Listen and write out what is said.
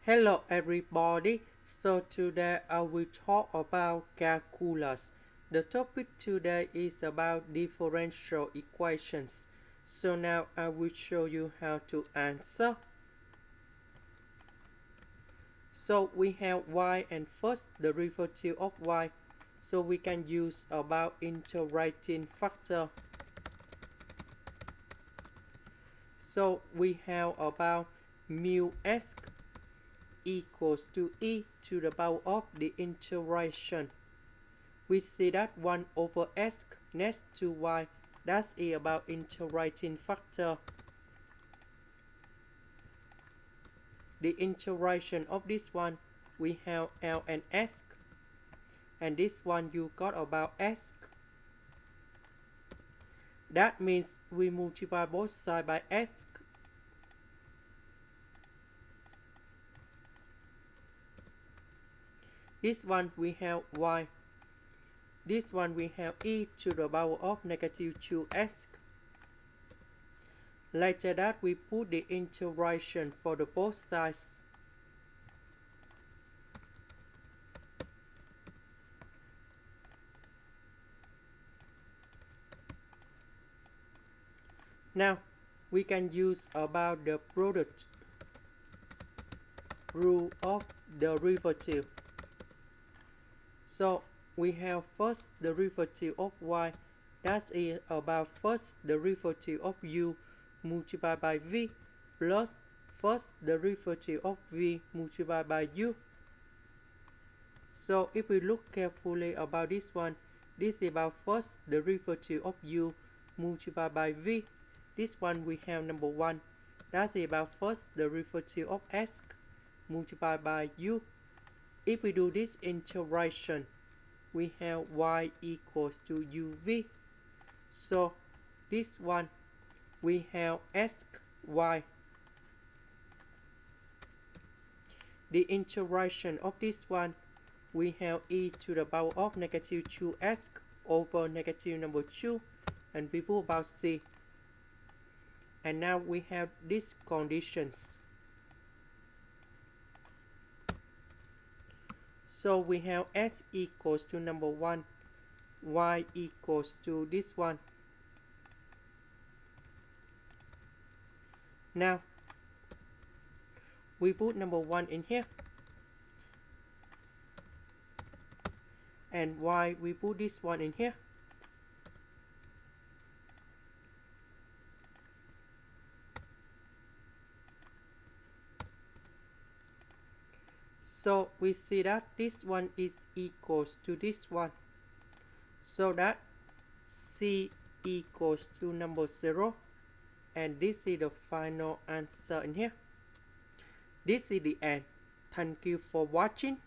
Hello everybody, so today I will talk about calculus. The topic today is about differential equations. So now I will show you how to answer. So we have y and first derivative of y. So we can use about integrating factor. So we have about mu s equals to e to the power of the integration. We see that 1 over s next to y, that's e about integrating factor. The integration of this one, we have L and S, and this one you got about S. That means we multiply both sides by S. This one we have y. This one we have e to the power of negative 2s. Later that we put the integration for the both sides. Now we can use about the product rule of derivative. So we have first derivative of y, that is about first derivative of u multiplied by v plus first derivative of v multiplied by u. So if we look carefully about this one, this is about first derivative of u multiplied by v. This one we have number 1, that is about first derivative of s multiplied by u. If we do this integration, we have y equals to uv. So this one we have sy. The integration of this one, we have e to the power of negative 2s over negative number 2, and we put about c. And now we have these conditions. So we have s equals to number 1, y equals to this one. Now we put number 1 in here, and y we put this one in here. So we see that this one is equals to this one. So that c equals to number 0. And this is the final answer in here. This is the end. Thank you for watching.